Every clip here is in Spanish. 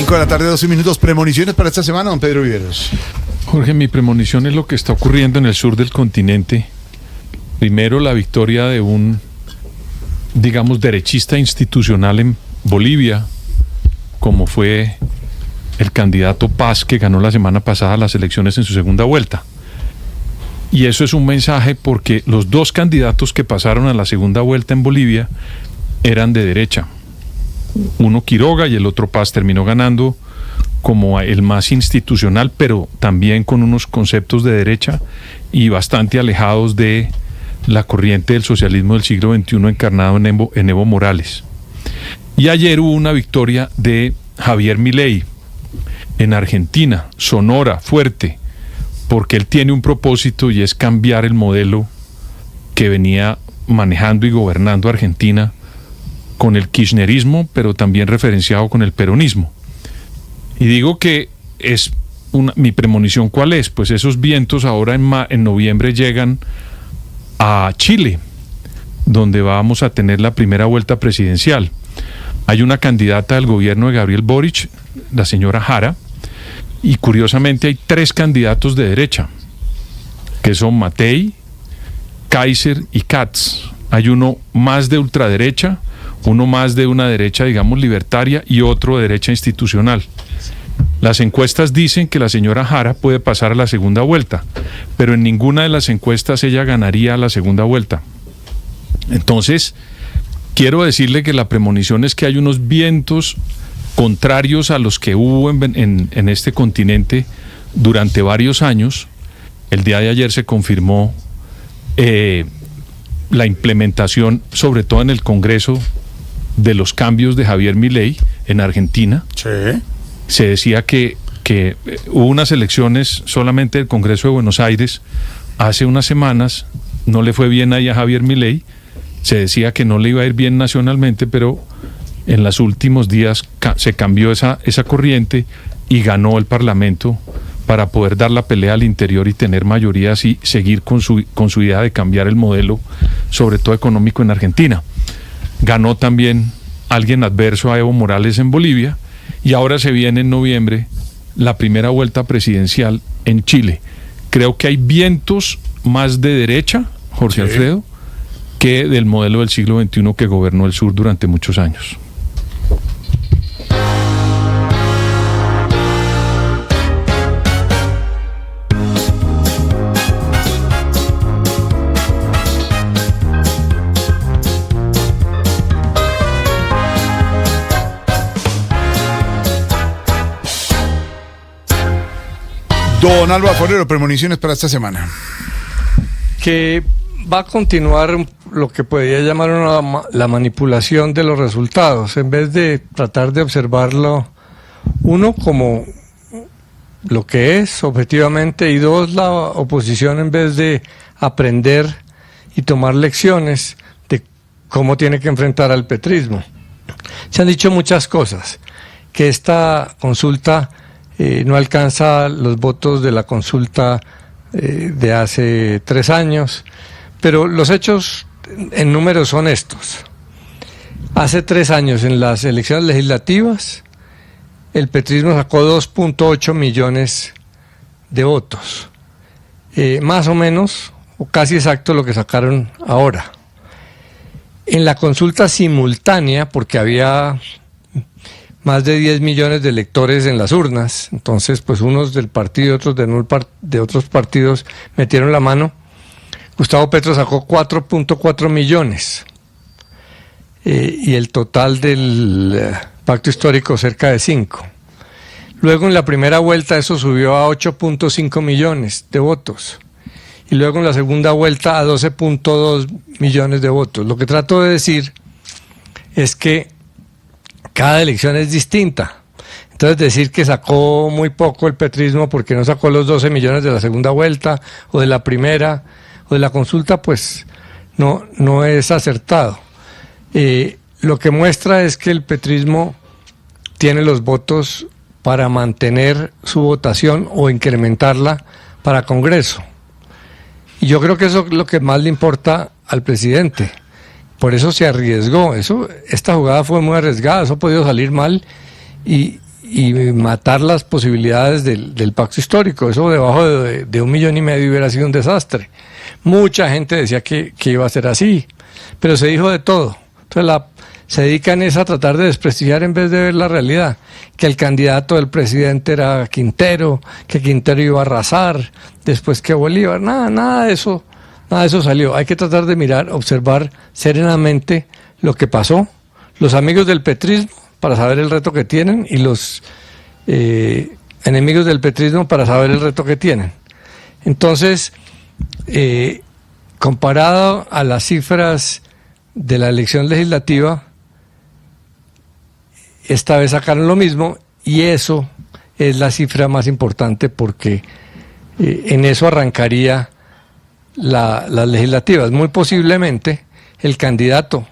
5 de la tarde, 12 minutos. Premoniciones para esta semana, don Pedro Viveros. Jorge, mi premonición es lo que está ocurriendo en el sur del continente. Primero, la victoria de un, digamos, derechista institucional en Bolivia, como fue el candidato Paz, que ganó la semana pasada las elecciones en su segunda vuelta. Y eso es un mensaje porque los dos candidatos que pasaron a la segunda vuelta en Bolivia eran de derecha. Uno Quiroga y el otro Paz terminó ganando como el más institucional, pero también con unos conceptos de derecha y bastante alejados de la corriente del socialismo del siglo XXI encarnado en Evo Morales. Y ayer hubo una victoria de Javier Milei en Argentina, sonora, fuerte, porque él tiene un propósito y es cambiar el modelo que venía manejando y gobernando Argentina con el kirchnerismo, pero también referenciado con el peronismo. Y digo que es mi premonición, ¿cuál es? Pues esos vientos ahora en noviembre llegan a Chile, donde vamos a tener la primera vuelta presidencial. Hay una candidata del gobierno de Gabriel Boric, la señora Jara, y curiosamente hay 3 candidatos de derecha, que son Matei, Kaiser y Katz. Hay uno más de ultraderecha, uno más de una derecha, digamos, libertaria, y otro de derecha institucional. Las encuestas dicen que la señora Jara puede pasar a la segunda vuelta, pero en ninguna de las encuestas ella ganaría a la segunda vuelta. Entonces, quiero decirle que la premonición es que hay unos vientos contrarios a los que hubo en este continente durante varios años. El día de ayer se confirmó la implementación, sobre todo en el Congreso, de los cambios de Javier Milei en Argentina. Sí. Se decía que hubo unas elecciones solamente del Congreso de Buenos Aires hace unas semanas, no le fue bien ahí a Javier Milei, se decía que no le iba a ir bien nacionalmente, pero en los últimos días se cambió esa corriente y ganó el Parlamento para poder dar la pelea al interior y tener mayorías y seguir con su idea de cambiar el modelo, sobre todo económico, en Argentina. Ganó también alguien adverso a Evo Morales en Bolivia, y ahora se viene en noviembre la primera vuelta presidencial en Chile. Creo que hay vientos más de derecha, Jorge Alfredo, que del modelo del siglo XXI que gobernó el sur durante muchos años. Don Álvaro Forero, premoniciones para esta semana. Que va a continuar lo que podría llamar la manipulación de los resultados, en vez de tratar de observarlo, uno, como lo que es objetivamente, y dos, la oposición, en vez de aprender y tomar lecciones de cómo tiene que enfrentar al petrismo. Se han dicho muchas cosas, que esta consulta no alcanza los votos de la consulta de hace 3 años, pero los hechos en números son estos. Hace 3 años, en las elecciones legislativas, el petrismo sacó 2.8 millones de votos, más o menos, o casi exacto lo que sacaron ahora. En la consulta simultánea, porque había más de 10 millones de electores en las urnas, entonces pues unos del partido y otros de otros partidos metieron la mano. Gustavo Petro sacó 4.4 millones y el total del pacto histórico cerca de 5. Luego en la primera vuelta eso subió a 8.5 millones de votos y luego en la segunda vuelta a 12.2 millones de votos. Lo que trato de decir es que cada elección es distinta. Entonces decir que sacó muy poco el petrismo porque no sacó los 12 millones de la segunda vuelta o de la primera o de la consulta, pues no es acertado. Lo que muestra es que el petrismo tiene los votos para mantener su votación o incrementarla para Congreso. Y yo creo que eso es lo que más le importa al presidente. Por eso se arriesgó. Esta jugada fue muy arriesgada, eso ha podido salir mal y y matar las posibilidades del pacto histórico. Eso debajo de 1,5 millones hubiera sido un desastre. Mucha gente decía que iba a ser así, pero se dijo de todo. Entonces se dedican a tratar de desprestigiar en vez de ver la realidad, que el candidato del presidente era Quintero, que Quintero iba a arrasar, después que Bolívar, nada de eso salió. Hay que tratar de mirar, observar serenamente lo que pasó, los amigos del petrismo para saber el reto que tienen y los enemigos del petrismo para saber el reto que tienen. Entonces, comparado a las cifras de la elección legislativa, esta vez sacaron lo mismo y eso es la cifra más importante porque en eso arrancaría las legislativas. Muy posiblemente el candidato,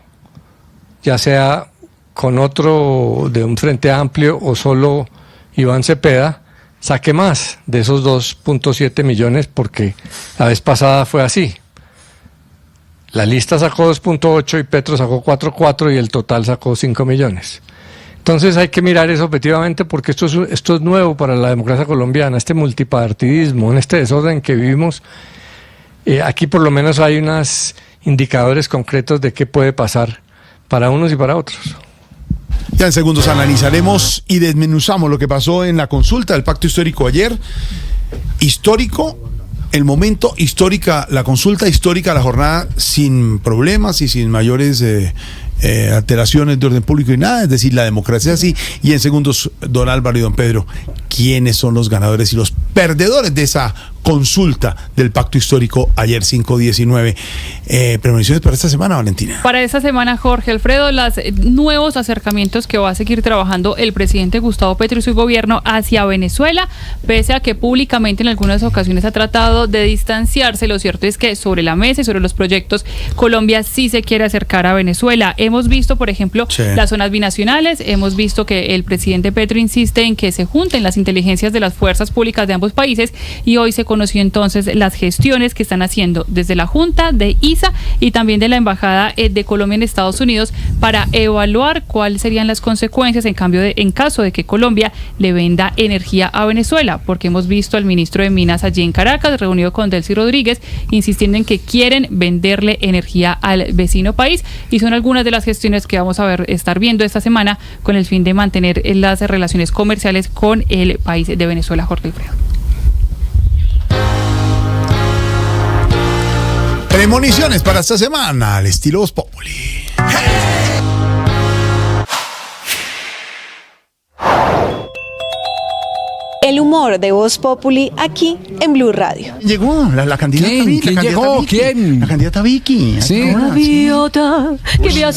ya sea con otro de un Frente Amplio o solo Iván Cepeda, saque más de esos 2.7 millones porque la vez pasada fue así. La lista sacó 2.8 y Petro sacó 4.4 y el total sacó 5 millones. Entonces hay que mirar eso objetivamente porque esto es nuevo para la democracia colombiana, este multipartidismo, en este desorden que vivimos. Aquí por lo menos hay unos indicadores concretos de qué puede pasar para unos y para otros. Ya en segundos analizaremos y desmenuzamos lo que pasó en la consulta del pacto histórico ayer. Histórico el momento, histórica la consulta, histórica la jornada, sin problemas y sin mayores alteraciones de orden público y nada, es decir, la democracia así. Y en segundos, don Álvaro y don Pedro, ¿quiénes son los ganadores y los perdedores de esa consulta del pacto histórico ayer 5/19? Premoniciones para esta semana, Valentina. Para esta semana, Jorge Alfredo, los nuevos acercamientos que va a seguir trabajando el presidente Gustavo Petro y su gobierno hacia Venezuela, pese a que públicamente en algunas ocasiones ha tratado de distanciarse. Lo cierto es que sobre la mesa y sobre los proyectos, Colombia sí se quiere acercar a Venezuela. Hemos visto, por ejemplo, las zonas binacionales, hemos visto que el presidente Petro insiste en que se junten las inteligencias de las fuerzas públicas de ambos países y hoy se conoció entonces las gestiones que están haciendo desde la Junta de ISA y también de la Embajada de Colombia en Estados Unidos para evaluar cuáles serían las consecuencias en caso de que Colombia le venda energía a Venezuela, porque hemos visto al ministro de Minas allí en Caracas reunido con Delcy Rodríguez insistiendo en que quieren venderle energía al vecino país y son algunas de las gestiones que vamos a estar viendo esta semana con el fin de mantener las relaciones comerciales con el país de Venezuela, Jorge Alfredo. Premoniciones para esta semana al estilo Voz Populi. El humor de Voz Populi aquí en Blue Radio. Llegó la candidata Vicky. ¿Quién llegó? ¿Quién? La candidata Vicky. Sí. Gaviota, que me hace